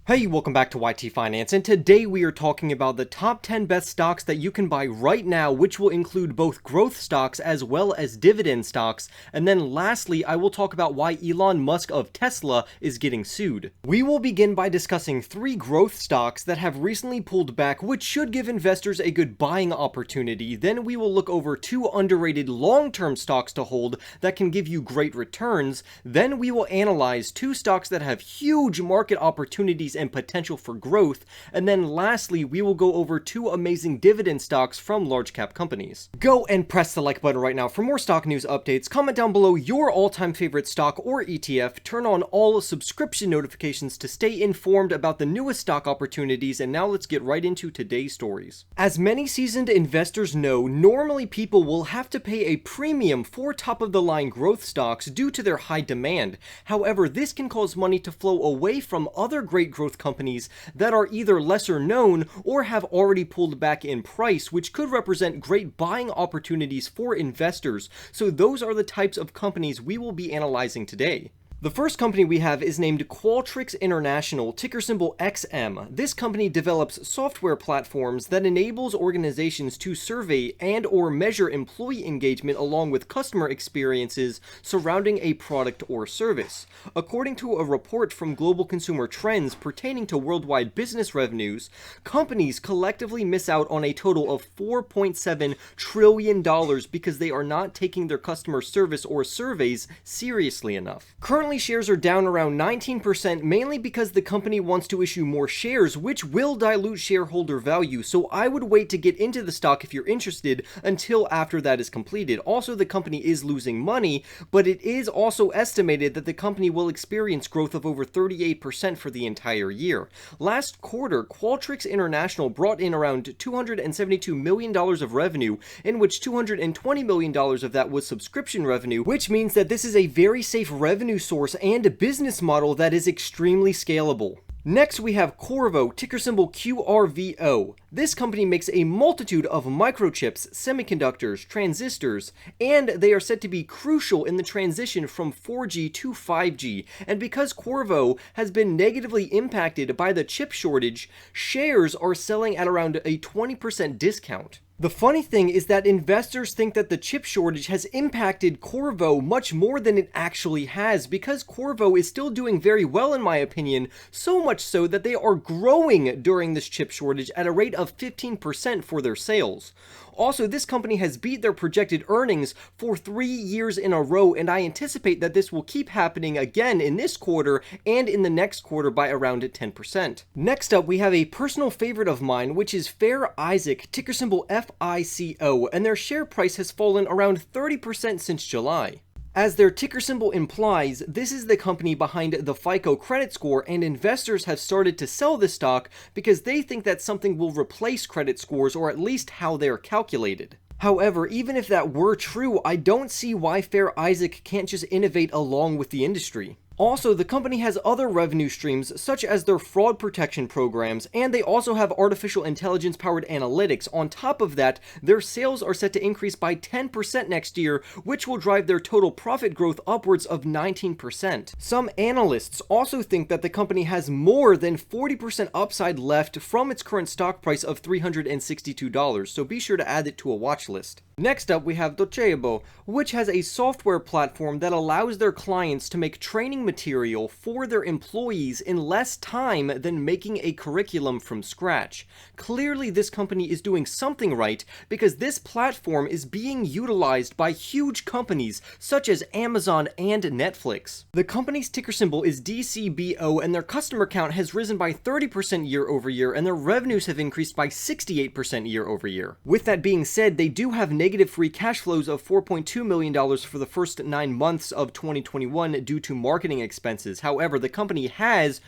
Hey, welcome back to YT Finance, and today we are talking about the top 10 best stocks that you can buy right now, which will include both growth stocks as well as dividend stocks, and then lastly, I will talk about why Elon Musk of Tesla is getting sued. We will begin by discussing 3 growth stocks that have recently pulled back, which should give investors a good buying opportunity. Then we will look over 2 underrated long-term stocks to hold that can give you great returns. Then we will analyze 2 stocks that have huge market opportunities and potential for growth, and then lastly we will go over 2 amazing dividend stocks from large cap companies. Go and press the like button right now for more stock news updates, comment down below your all-time favorite stock or ETF, turn on all subscription notifications to stay informed about the newest stock opportunities, and now let's get right into today's stories. As many seasoned investors know, normally people will have to pay a premium for top-of-the-line growth stocks due to their high demand. However, this can cause money to flow away from other great growth companies that are either lesser known or have already pulled back in price, which could represent great buying opportunities for investors. So those are the types of companies we will be analyzing today. The first company we have is named Qualtrics International, ticker symbol XM. This company develops software platforms that enables organizations to survey and or measure employee engagement along with customer experiences surrounding a product or service. According to a report from Global Consumer Trends pertaining to worldwide business revenues, companies collectively miss out on a total of $4.7 trillion because they are not taking their customer service or surveys seriously enough. Currently, shares are down around 19%, mainly because the company wants to issue more shares, which will dilute shareholder value, so I would wait to get into the stock if you're interested until after that is completed. Also, the company is losing money, but it is also estimated that the company will experience growth of over 38% for the entire year. Last quarter, Qualtrics International brought in around $272 million of revenue, in which $220 million of that was subscription revenue, which means that this is a very safe revenue source and a business model that is extremely scalable. Next, we have Qorvo, ticker symbol QRVO. This company makes a multitude of microchips, semiconductors, transistors, and they are said to be crucial in the transition from 4G to 5G. And because Qorvo has been negatively impacted by the chip shortage, shares are selling at around a 20% discount. The funny thing is that investors think that the chip shortage has impacted Qorvo much more than it actually has, because Qorvo is still doing very well in my opinion, so much so that they are growing during this chip shortage at a rate of 15% for their sales. Also, this company has beat their projected earnings for 3 years in a row, and I anticipate that this will keep happening again in this quarter and in the next quarter by around 10%. Next up, we have a personal favorite of mine, which is Fair Isaac, ticker symbol FICO, and their share price has fallen around 30% since July. As their ticker symbol implies, this is the company behind the FICO credit score, and investors have started to sell this stock because they think that something will replace credit scores, or at least how they are calculated. However, even if that were true, I don't see why Fair Isaac can't just innovate along with the industry. Also, the company has other revenue streams, such as their fraud protection programs, and they also have artificial intelligence-powered analytics. On top of that, their sales are set to increase by 10% next year, which will drive their total profit growth upwards of 19%. Some analysts also think that the company has more than 40% upside left from its current stock price of $362, so be sure to add it to a watch list. Next up, we have Docebo, which has a software platform that allows their clients to make training material for their employees in less time than making a curriculum from scratch. Clearly, this company is doing something right, because this platform is being utilized by huge companies such as Amazon and Netflix. The company's ticker symbol is DCBO, and their customer count has risen by 30% year over year, and their revenues have increased by 68% year over year. With that being said, they do have negative free cash flows of $4.2 million for the first 9 months of 2021 due to marketing expenses. However, the company has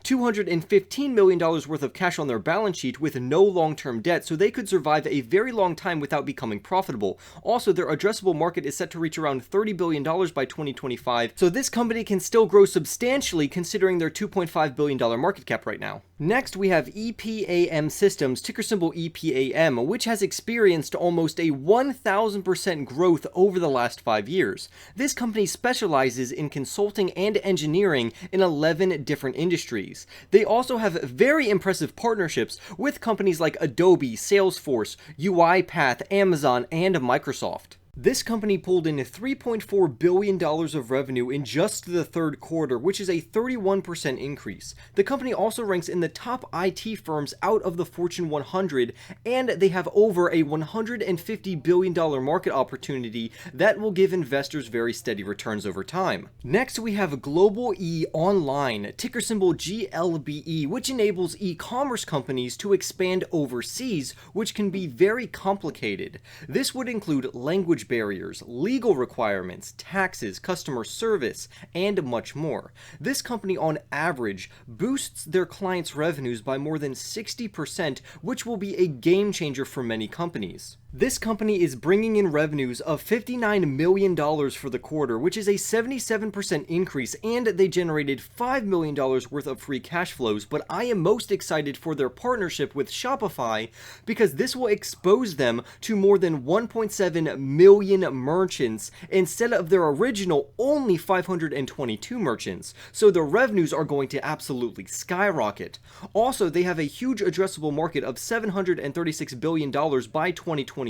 $215 million worth of cash on their balance sheet with no long-term debt, so they could survive a very long time without becoming profitable. Also, their addressable market is set to reach around $30 billion by 2025, so this company can still grow substantially considering their $2.5 billion market cap right now. Next, we have EPAM Systems, ticker symbol EPAM, which has experienced almost a 1,000% growth over the last 5 years. This company specializes in consulting and engineering in 11 different industries. They also have very impressive partnerships with companies like Adobe, Salesforce, UiPath, Amazon, and Microsoft. This company pulled in $3.4 billion of revenue in just the third quarter, which is a 31% increase. The company also ranks in the top IT firms out of the Fortune 100, and they have over a $150 billion market opportunity that will give investors very steady returns over time. Next, we have Global E Online, ticker symbol GLBE, which enables e-commerce companies to expand overseas, which can be very complicated. This would include language barriers, legal requirements, taxes, customer service, and much more. This company on average boosts their clients' revenues by more than 60%, which will be a game changer for many companies. This company is bringing in revenues of $59 million for the quarter, which is a 77% increase, and they generated $5 million worth of free cash flows, but I am most excited for their partnership with Shopify because this will expose them to more than 1.7 million merchants instead of their original only 522 merchants, so their revenues are going to absolutely skyrocket. Also, they have a huge addressable market of $736 billion by 2023,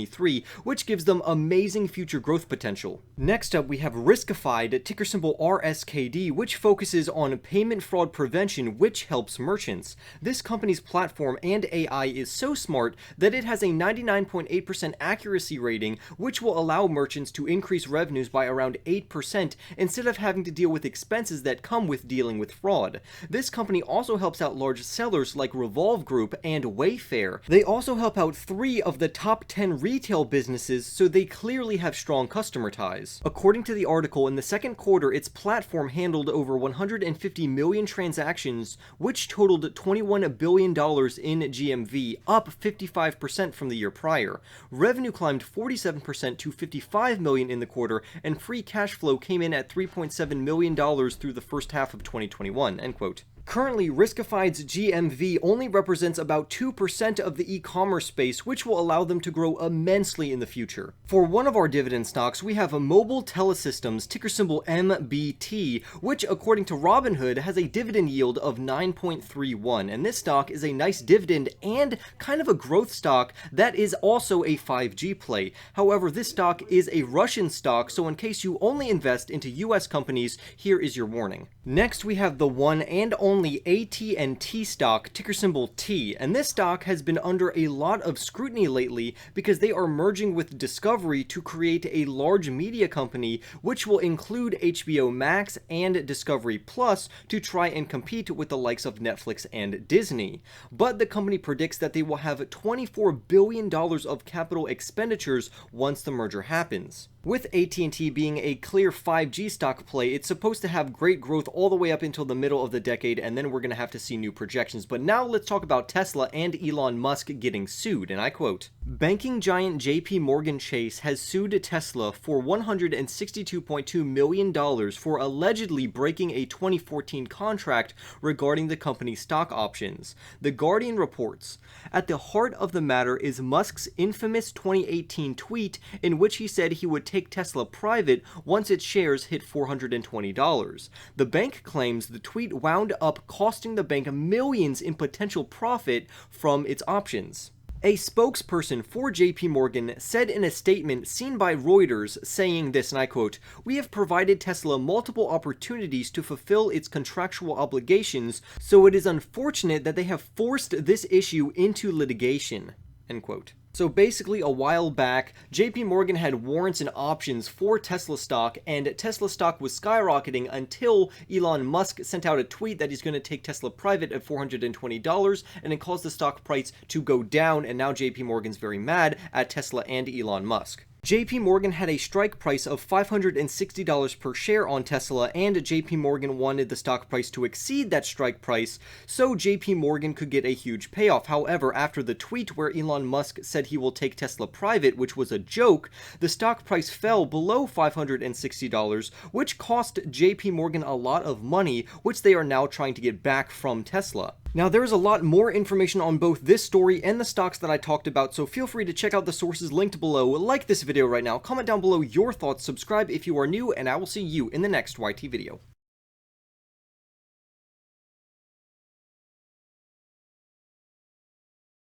which gives them amazing future growth potential. Next up, we have Riskified, ticker symbol RSKD, which focuses on payment fraud prevention, which helps merchants. This company's platform and AI is so smart that it has a 99.8% accuracy rating, which will allow merchants to increase revenues by around 8% instead of having to deal with expenses that come with dealing with fraud. This company also helps out large sellers like Revolve Group and Wayfair. They also help out 3 of the top 10 retail businesses, so they clearly have strong customer ties. According to the article, in the second quarter, its platform handled over 150 million transactions, which totaled $21 billion in GMV, up 55% from the year prior. Revenue climbed 47% to $55 million in the quarter, and free cash flow came in at $3.7 million through the first half of 2021, end quote. Currently, Riskified's GMV only represents about 2% of the e-commerce space, which will allow them to grow immensely in the future. For one of our dividend stocks, we have a Mobile Telesystems, ticker symbol MBT, which according to Robinhood has a dividend yield of 9.31, and this stock is a nice dividend and kind of a growth stock that is also a 5G play. However, this stock is a Russian stock, so in case you only invest into US companies, here is your warning. Next, we have the one and only AT&T stock, ticker symbol T, and this stock has been under a lot of scrutiny lately because they are merging with Discovery to create a large media company which will include HBO Max and Discovery Plus to try and compete with the likes of Netflix and Disney. But the company predicts that they will have $24 billion of capital expenditures once the merger happens. With AT&T being a clear 5G stock play, it's supposed to have great growth all the way up until the middle of the decade, and then we're going to have to see new projections. But now let's talk about Tesla and Elon Musk getting sued, and I quote, "Banking giant JP Morgan Chase has sued Tesla for $162.2 million for allegedly breaking a 2014 contract regarding the company's stock options." The Guardian reports, "At the heart of the matter is Musk's infamous 2018 tweet in which he said he would take Tesla private once its shares hit $420. The bank claims the tweet wound up costing the bank millions in potential profit from its options." A spokesperson for JP Morgan said in a statement seen by Reuters saying this, and I quote, "We have provided Tesla multiple opportunities to fulfill its contractual obligations, so it is unfortunate that they have forced this issue into litigation," end quote. So basically, a while back, JP Morgan had warrants and options for Tesla stock, and Tesla stock was skyrocketing until Elon Musk sent out a tweet that he's going to take Tesla private at $420, and it caused the stock price to go down, and now JP Morgan's very mad at Tesla and Elon Musk. JP Morgan had a strike price of $560 per share on Tesla, and JP Morgan wanted the stock price to exceed that strike price so JP Morgan could get a huge payoff. However, after the tweet where Elon Musk said he will take Tesla private, which was a joke, the stock price fell below $560, which cost JP Morgan a lot of money, which they are now trying to get back from Tesla. Now, there is a lot more information on both this story and the stocks that I talked about, so feel free to check out the sources linked below. Like this video right now, comment down below your thoughts, subscribe if you are new, and I will see you in the next YT video.